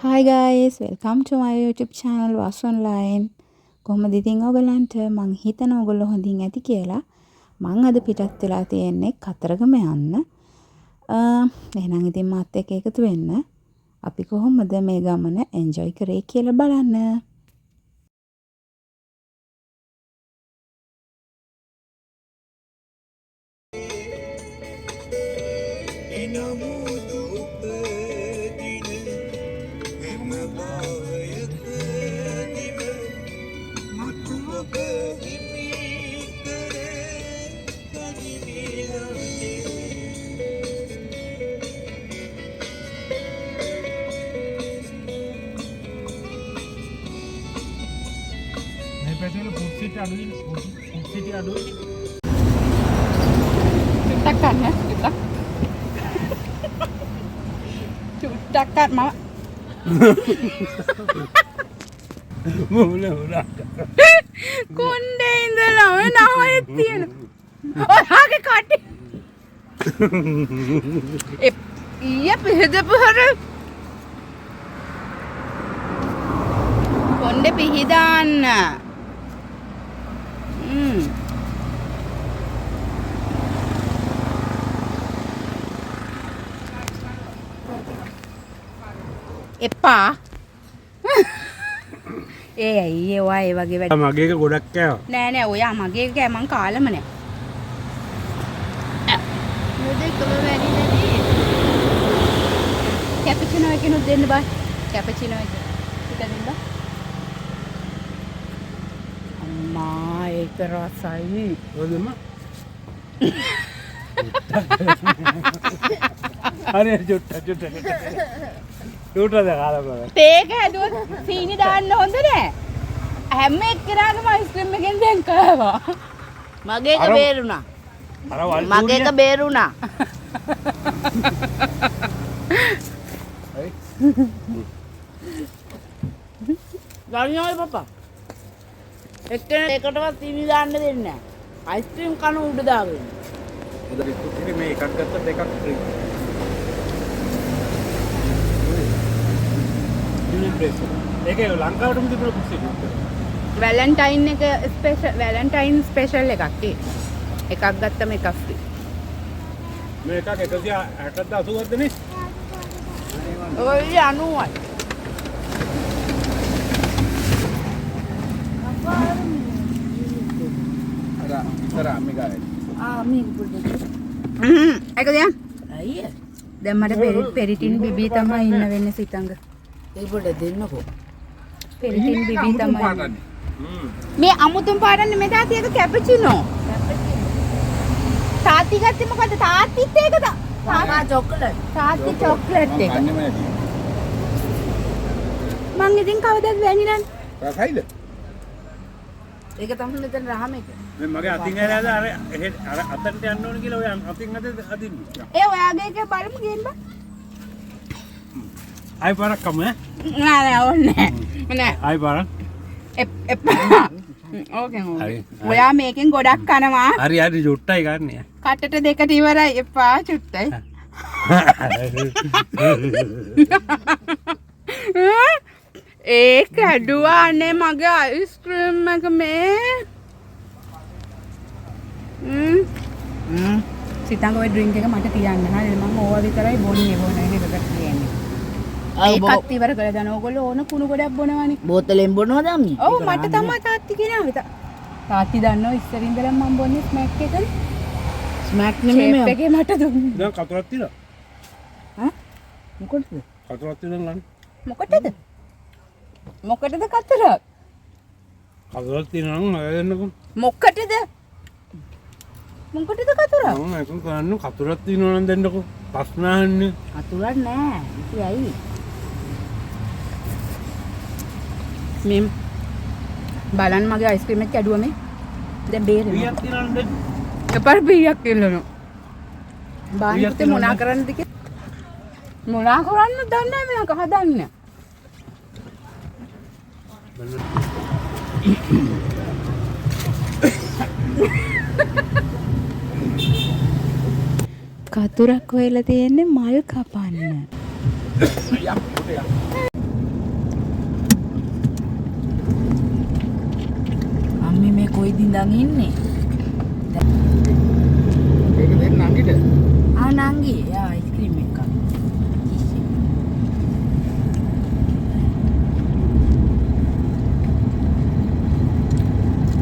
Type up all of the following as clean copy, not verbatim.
Hi guys, welcome to my YouTube channel Was Online. කොහොමද ඉතින් ඔයගලන්ට මං හිතන ඔයගොල්ලෝ හොඳින් ඇති කියලා. මං අද පිටත් වෙලා තියෙන්නේ කතරගම යන්න. එහෙනම් ඉතින් මාත් එක්ක එකතු වෙන්න. අපි කොහොමද මේ ගමන enjoy කරේ කියලා බලන්න. Kita kan ya, kita. Cutakan mak. Mula. Konde indala me nahaye tiyena. Oyage katti. Iya pihidapu hara. Konde pihidanna. එපා ඇයි ඒවා ඒ වගේ වැඩ මගේ එක ගොඩක් කෑවා. නෑ නෑ ඔයා මගේ එක කෑ මං කාලම නෑ මොදේකම වැඩි නැති කැපචිනෝ එකනොත් දෙන්න බෑ කැපචිනෝ එක ටික දෙන්න අම්මා ඒක රසයි හොඳම හරි චුට්ටක් කාලා බලන්න. තේක හැදුවොත් සීනි දාන්න හොඳ නෑ. හැම එක්කෙනාගේම අයිස්ක්‍රීම් එකෙන් දැන් කෑවා. මගේ එක බේරුණා. අර වල් මගේ එක බේරුණා. ගානියෝයි පපා. එක්කෙනා එකටවත් සීනි දාන්න දෙන්නේ නෑ. අයිස්ක්‍රීම් කන උඩ දාගෙන. උදේ ඉතින් මේ එකක් ගත්ත දෙකක් ෆ්‍රී. ඒක ලංකාවටම තිබුණ කුස්සිය. වැලන්ටයින් එක ස්පෙෂල් වැලන්ටයින් ස්පෙෂල් එකක් ඒ. එකක් ගත්තම එකක් ෆ්‍රී. මේ එකක් 160ද 80ද නේ? ඔය 90යි. අර මේකයි. මේක පොඩ්ඩක්. ඒක දියන්. අයිය. දැන් මට පෙරිටින් බිබී තමයි ඉන්න වෙන්නේ සිතංග. ඒ පොඩ්ඩක් දෙන්නකෝ. පෙරිටින් බිබී තමයි. මේ අමුතුම් පාඩන්නේ මේ තාත්ති එක කැපචිනෝ. තාත්ති ගත්තේ මොකද? තාත්තිත් ඒකද? තාමා චොක්ලට්. තාත්ති චොක්ලට් එක. මං ඉතින් කවදද වැනිලා? රසයිද? ඒක තමයි මෙතන රහම එක. මේ මගේ අතින් ඇරලා අර අතට යන්න ඕන කියලා ඔය අතින් අත අදින්නේ. ඒ ඔයාගේ එක බලමු ගේන්න බා. ආයි පාරක් කම ඈ. නෑ ඕනේ නෑ. ආයි පාරක්. එපා. ඕකෙන් හරි. ඔයා මේකෙන් ගොඩක් කනවා. හරි චුට්ටයි ගන්න. කටට දෙකට ඉවරයි. එපා චුට්ටයි. ඒක ඇඩුවානේ මගේ අයිස්ක්‍රීම් එක මේ. සිතංග ඔය ඩ්‍රින්ක් එක මට තියන්න. හරිද? මම ඕවා විතරයි බොන්නේ එකකට කියන්නේ. ඒකත් ඉවර කරලා දාන ඕගොල්ලෝ ඕන කුණු ගොඩක් බොනවනේ. බෝතලෙන් බොනවද අම්මි? ඔව් මට තමයි තාත්ති කියනවා. තාත්ති දන්නවා ඉස්සර ඉඳලා මම බොන්නේ ස්මැක් එකනේ. ස්මැක් නෙමෙයි ෂේප් එකේ මට දුන්නේ. දැන් කතරක් තියලා. හා? මොකටද? කතරක් තියලා ගන්න. මොකටද? මොකටද කතරක්? කතරක් තියනවා නම් අය දෙන්නකො. මොකටද? මොකටද කතරක්? මම ඒක කරන්න කතරක් තියනවා නම් දෙන්නකො. ප්‍රශ්න අහන්නේ. කතරක් නෑ. ඉතින් ඇයි? මෙම් බලන්න මගේ අයිස්ක්‍රීම් එක කැඩුවා මේ. දැන් බේරෙන්න. ඊයක් තියනවා නම් දෙන්න. එකපාර බීයක් ඉල්ලනවා. බාහිරට මොනා කරන්නද කියලා? මොනා කරන්නද දන්නේ නැහැ මේක හදන්න. කතුරක් හොයලා තියෙන්නේ මල් කපන්න. ඉඳන් ඉන්නේ. ඒක දෙන්න නංගිට. ආ නංගි යා අයිස්ක්‍රීම් එකක්.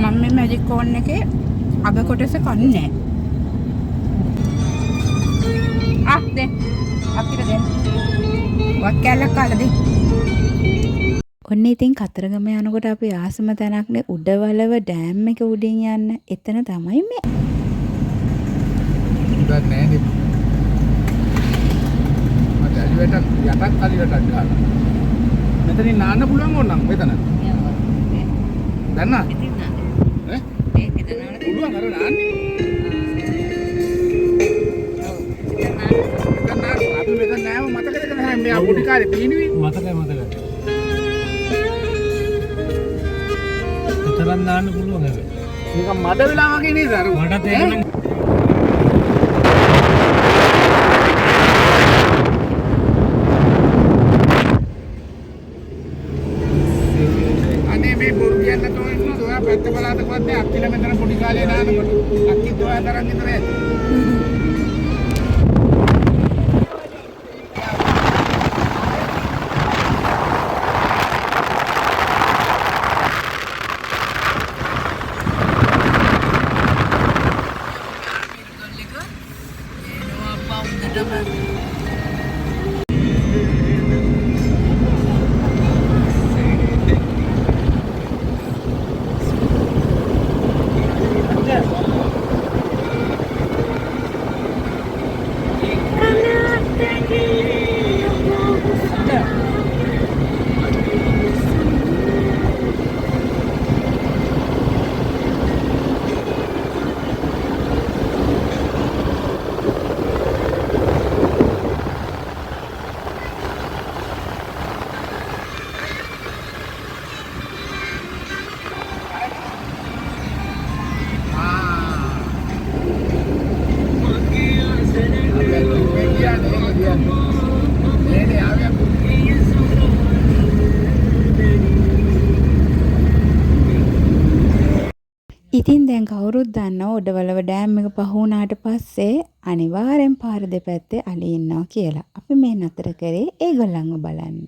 මම මේ මැජික් කෝන් එකේ අග කොටස කන්නේ නැහැ. දෙන්න. අපිට දෙන්න. වත් කැල්ලක් කාලා දෙන්න. ඔන්න ඉතින් කතරගම යනකොට අපි ආසම තැනක්නේ උඩවලව ඩෑම් එක උඩින් යන්න. එතන තමයි මේ. උඩක් නෑ නේ. මට අලිවට යටත් අලිවට ගහලා. මෙතනින් නාන්න පුළුවන් ඕනනම් මෙතන. දන්නා? ඈ? පුළුවන් අර නාන්නේ. අපි මෙතන නෑම මතකද නැහැ මේ අපුඩි කාලේ පීනුවේ. මතකයි. තරම් දාන්න පුළුවන් හැබැයි. නිකන් මඩ වෙලා වගේ නේද අර මටත් ඒක නම් අනේ මේ බොරු කියන්න තෝ ඉන්නවද ඔයා පැත්ත බලාතකවත් නෑ අක්කිල මෙතන පොඩි කාලේ නානකොට අක්කිත් ඔයා තරම් විතර ඇති. ඉතින් දැන් කවුරුත් දන්නවා උඩවලව ඩෑම් එක පහ වුණාට පස්සේ අනිවාර්යෙන් පාර දෙපැත්තේ අලි ඉන්නවා කියලා. අපි මේ නතර කරේ ඒගොල්ලන්ව බලන්න.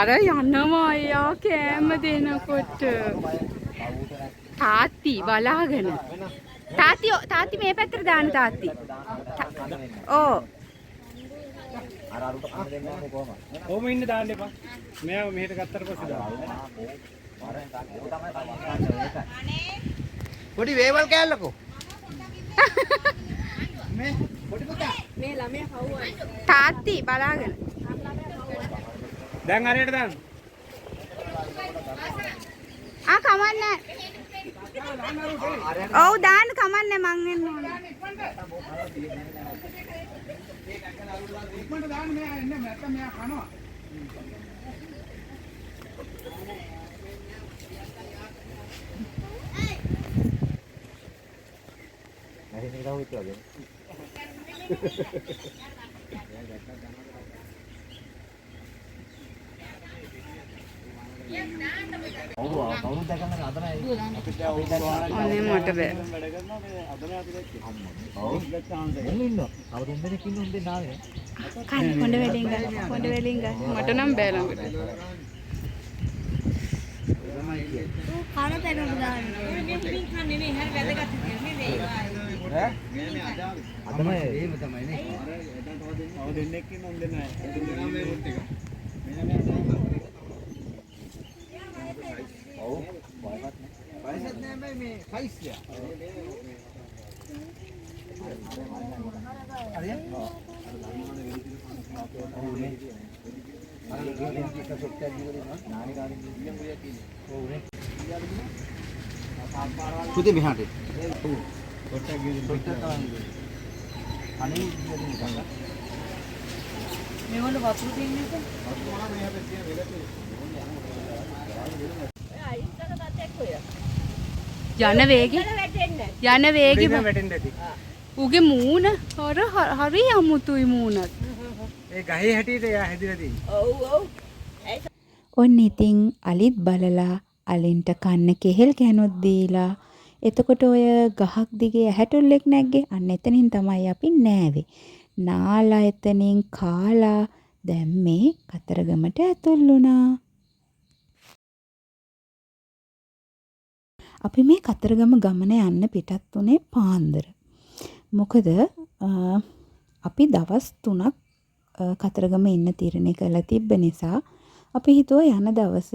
අර යනවා අයියා කෑම දෙනකොට තාත්ති බලාගෙන තාත්ති මේ පැත්තට දාන්න තාත්ති ඕ ඕම ඉන්න දාන්න එපා. මෙයා මෙහෙට ගත්තට පස්සේ දාන්න. පොඩි වේවල් කෑල්ලකෝ. මේ පොඩි පුතා මේ ළමයා කවුවයි තාත්ති බලාගෙන දැන් හරියට දාන්න. කමන්නේ ඔව් දාන්න කමන්නේ මං එන්න ඕනේ ඉක්මනට දාන්න මෙයා එන්න නැත්තම් මෙයා කනවා. අනේ මට බෑ කන්න හොඳ වෙලින් ගන්න මට නම් බෑ ළඟට කන තැනට දාන්න මේ පිටින් කන්නේ නේ හැරි වැදගත් නේ ඈ අදම එහෙම තමයි නේ. තව දෙන්නෙක් ඉන්න උන් දෙන්න නැහැ. මේ රොට් එක. ඔව් වයසත් නෑ මේ සයිස්ය. හරියට? ඔව් නේ. අර ගෙලින් එක සෙට් එකක් දීලා නානේ ගානේ ඉන්න ඔය කියන්නේ. ඔව් නේ. පුතේ මෙහාට. මේගොල්ලෝ වතුර තින්නේ යන වේගය වැටෙන්න ඇති. උගේ මූණ හරි අමුතුයි මූණත්. ඒ ගහේ හැටියට එයා හැදිලා තියෙන්නේ. ඔන්න ඉතින් අලිත් බලලා අලින්ට කන්න කෙහෙල් කැනොත් දීලා එතකොට ඔය ගහක් දිගේ ඇහැටුල්ලෙක් නැග්ගේ. අන්න එතනින් තමයි අපි නෑවේ. නාලා එතනින් කාලා දැන් මේ කතරගමට ඇතුල් වුණා. අපි මේ කතරගම ගමන යන්න පිටත් උනේ පාන්දර. මොකද අපි දවස් 3ක් කතරගම ඉන්න තීරණය කරලා තිබ්බ නිසා අපි හිතුවා යන දවස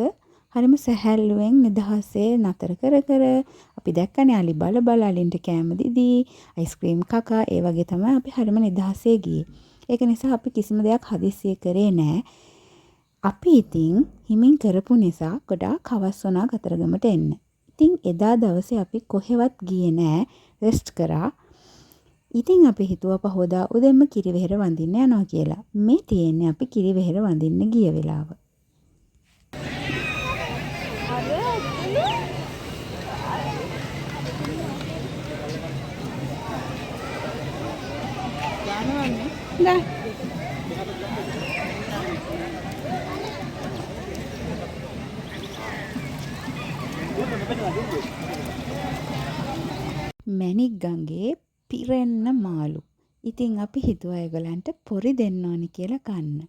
හරිම සැහැල්ලුවෙන් නිදහසේ නතර කර අපි දැක්කනේ අලි බල අලින්ට කෑම දීදී අයිස්ක්‍රීම් කකා ඒ වගේ තමයි අපි හරිම නිදහසේ ගියේ. ඒක නිසා අපි කිසිම දෙයක් හදිස්සිය කරේ නැහැ. අපි ඉතින් හිමින් කරපු නිසා ගොඩාක් හවස් වුණා කතරගමට එන්න. ඉතින් එදා දවසේ අපි කොහෙවත් ගියේ නැහැ, රෙස්ට් කරා. ඉතින් අපි හිතුවා පහෝදා උදෙන්ම කිරිවෙහෙර වඳින්න යනවා කියලා. මේ තියෙන්නේ අපි කිරිවෙහෙර වඳින්න ගිය වෙලාව. මැණික් ගඟේ පිරෙන්න මාළු. ඉතින් අපි හිතුවා ඒගොල්ලන්ට පොරි දෙන්න ඕනි කියලා කන්න.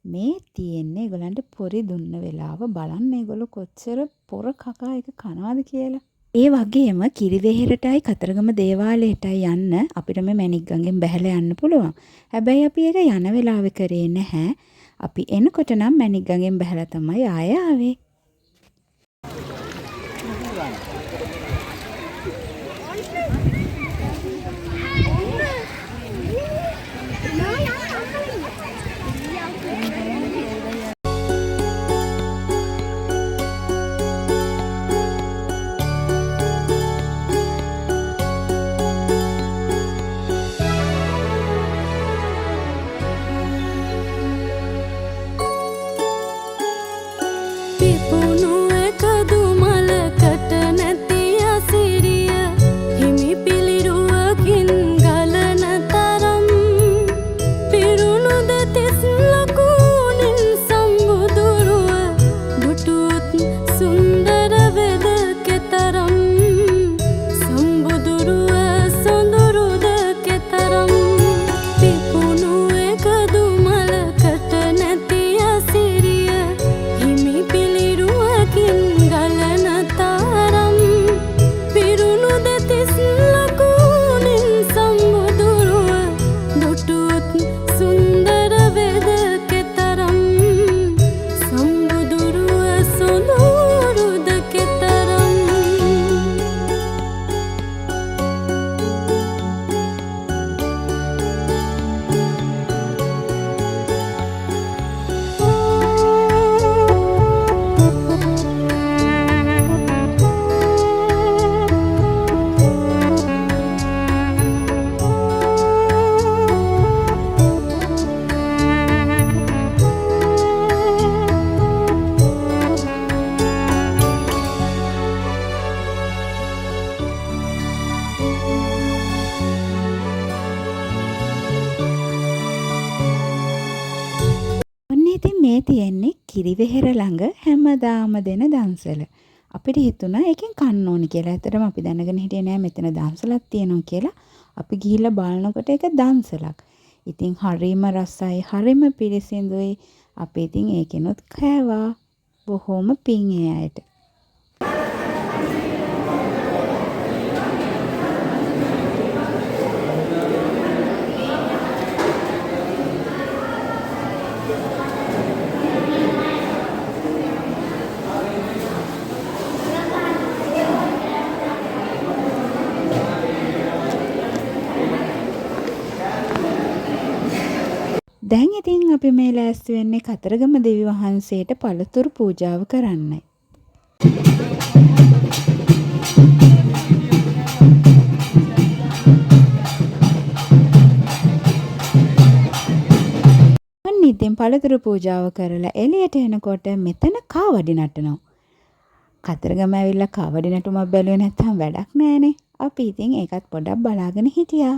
මේ තියෙන්නේ ඒගොල්ලන්ට පොරි දුන්න වෙලාව. බලන්න ඒගොල්ලෝ කොච්චර පොර කකා එක කනවාද කියලා. ඒ වගේම කිරිවෙහෙරටයි කතරගම දේවාලයටයි යන්න අපිට මේ මැණික් ගඟෙන් බැහැලා යන්න පුළුවන්. හැබැයි අපි ඒක යන වෙලාවෙ කරේ නැහැ. අපි එනකොට නම් මැණික් ගඟෙන් බැහැලා තමයි ආයෙ ආවේ. මේ තියෙන්නේ කිරිවෙහෙර ළඟ හැමදාම දෙන දන්සල. අපිට හිතුණා ඒකෙන් කන්න ඕනි කියලා. ඇත්තටම අපි දැනගෙන හිටියේ නෑ මෙතන දන්සලක් තියෙනවා කියලා. අපි ගිහිල්ලා බලනකොට ඒක දන්සලක්. ඉතින් හරිම රසයි, හරිම පිරිසිදුයි. අපි ඉතින් ඒකෙනුත් කෑවා. බොහොම පිං ඒ අයට. දැන් ඉතින් අපි මේ ලෑස්ති වෙන්නේ කතරගම දෙවි වහන්සේට පළතුරු පූජාව කරන්නයි. ඉතින් පළතුරු පූජාව කරලා එළියට එනකොට මෙතන කාවඩි නටනවා. කතරගම ඇවිල්ලා කාවඩි නටුමක් බැලුවේ නැත්නම් වැඩක් නෑනේ. අපි ඉතින් ඒකත් පොඩ්ඩක් බලාගෙන හිටියා.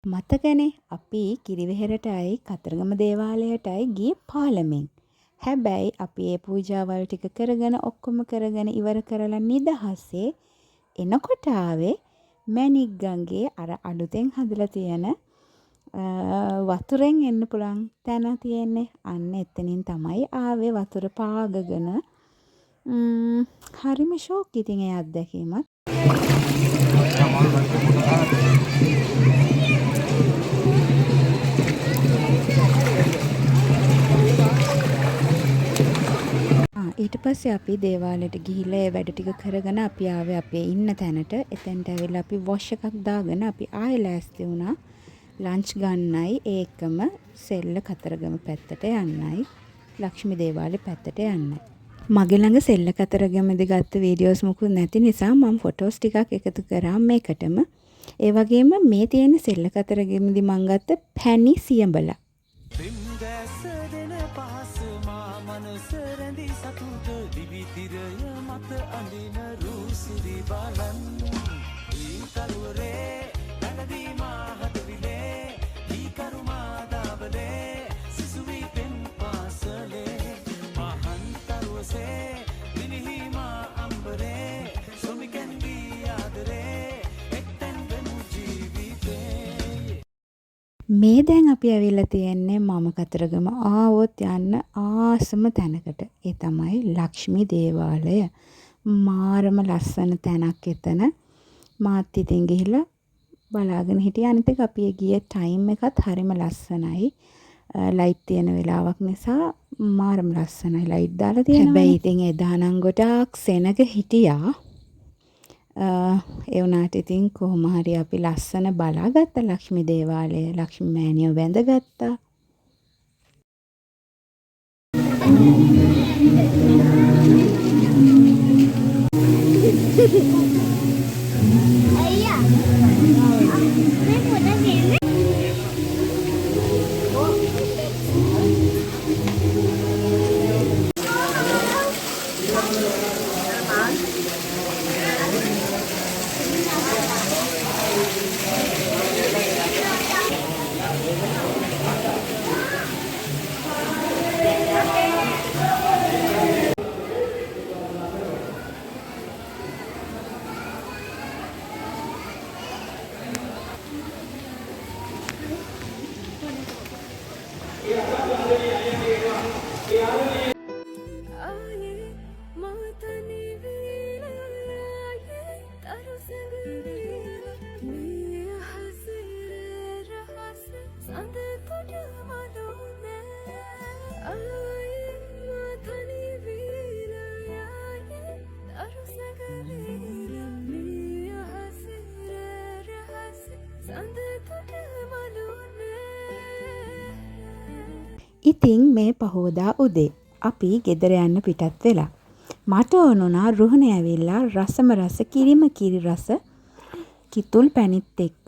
මතකනේ අපි කිරිවෙහෙරටයි කතරගම දේවාලයටයි ගියේ පාලමෙන්. හැබැයි අපි ඒ පූජාවල් ටික කරගෙන ඔක්කොම කරගෙන ඉවර කරලා නිදහසේ එනකොට ආවේ මැණික්ගඟේ අර අලුතෙන් හදලා තියෙන වතුරෙන් එන්න පුළුවන් තැන තියෙන්නේ. අන්න එතනින් තමයි ආවේ වතුර පාගගෙන. හරිම ෂෝක් ඉතින් ඒ අත්දැකීමත්. ඊට පස්සේ අපි දේවාලයට ගිහිල්ලා ඒ වැඩ ටික කරගෙන අපි ආවේ අපේ ඉන්න තැනට. එතෙන්ට ඇවිල්ලා අපි වොෂ් එකක් දාගෙන අපි ආයෙ ලෑස්ති වුණා ලන්ච් ගන්නයි ඒකම සෙල්ල කතරගම පැත්තට යන්නයි ලක්ෂ්මී දේවාලේ පැත්තට යන්නයි. මගේ ළඟ සෙල්ල කතරගමදී ගත්ත වීඩියෝස් මුකුත් නැති නිසා මම ෆොටෝස් ටිකක් එකතු කරා මේකටම. ඒ වගේම මේ තියෙන සෙල්ල කතරගමදී මම ගත්ත පැණි සියඹලා. මේ දැන් අපි ඇවිල්ලා තියෙන්නේ මම කතරගම ආවොත් යන්න ආසම තැනකට. ඒ තමයි ලක්ෂ්මී දේවාලය. මාරම ලස්සන තැනක් එතන. මාත් ඉතින් ගිහිල්ලා බලාගෙන හිටියා. අනිත් එක අපි ගියේ ටයිම් එකත් හරිම ලස්සනයි. ලයිට් තියෙන වෙලාවක් නිසා මාරම ලස්සනයි ලයිට් දාලා තියෙනවා. හැබැයි ඉතින් එදා නම් ගොඩාක් සෙනග හිටියා. ඒ වුණාට ඉතින් කොහොම හරි අපි ලස්සන බලාගත්ත ලක්ෂ්මී දේවාලය. ලක්ෂ්මී මෑණියෝ වැඳගත්තා. අයියා මේ පොඩක් එන්නේ ඉතින් මේ පහෝදා උදේ අපි ගෙදර යන්න පිටත් වෙලා. මට ඕනුණා රුහුණේ ඇවිල්ලා රසම රස කිරිම කිරි රස කිතුල් පැණිත් එක්ක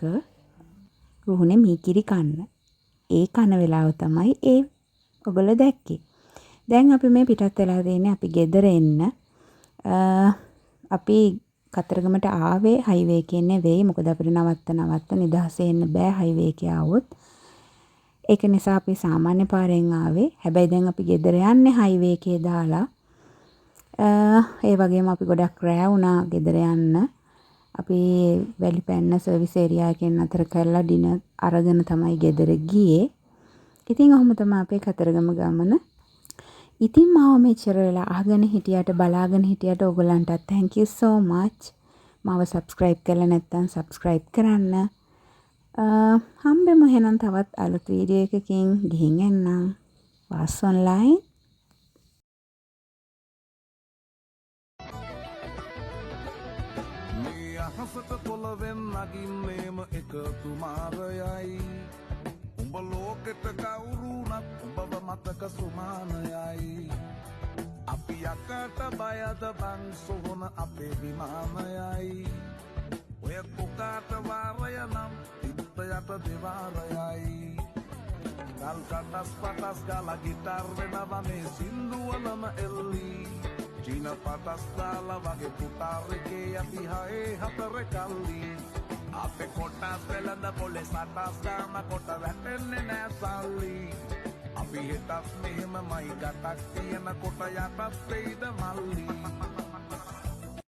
රුහුණේ මී කිරි කන්න. ඒ කන වෙලාව තමයි ඒ ඔගොල්ලෝ දැක්කේ. දැන් අපි මේ පිටත් වෙලා තියෙන්නේ අපි ගෙදර එන්න. අපි කතරගමට ආවේ හයිවේ එකේ නෙවෙයි. මොකද අපිට නවත්ත නිදහසේ එන්න බෑ හයිවේ එකේ ආවොත්. ඒක නිසා අපි සාමාන්‍ය පාරෙන් ආවේ. හැබැයි දැන් අපි ගෙදර යන්නේ හයිවේ එකේ දාලා. ඒ වගේම අපි ගොඩක් රෑ වුණා ගෙදර යන්න. අපි වැලිපැන්න සර්විස් ඒරියා එකෙන් අතර කරලා ඩිනර් අරගෙන තමයි ගෙදර ගියේ. ඉතින් ඔහොම තමයි අපේ කතරගම ගමන. ඉතින් මාව මෙච්චර වෙලා අහගෙන හිටියට බලාගෙන හිටියට ඔයගලන්ටත් thank you so much. මාව සබස්ක්‍රයිබ් කරලා නැත්නම් සබස්ක්‍රයිබ් කරන්න. හම්බෙමු එහෙනම් තවත් අලුත් වීඩියෝ එකකින්. ගිහින් එන්නම්. වාස් ඔන්ලයින්. මේ අහසට පොළවෙන් නගින්නේම එකතු මාරයයි. උඹ ලෝකෙට කවුරුනත් උඹව මතක සුමානයයි. අපි යකට බයද බං සොහොන අපේ විමානයයි. ඔය කොකාට වාරය නම් තිත්ත යට දෙවාරයයි. ගල් කටස් පටස් ගාලා ගිටාර් වෙනවා මේ සින්දුවලම එල්ලී. චීන පටස් දාලා වගේ පුටාර් එකේ අපි හයේ හතර කල්ලි. අපේ කොටස් වෙලඳ පොලේ සටස් ගාම කොට වැටෙන්නේ නෑ සල්ලි. අපි හිතත් මෙහෙමමයි ගටක් තියෙන කොට යටත් වෙයිද මල්ලි.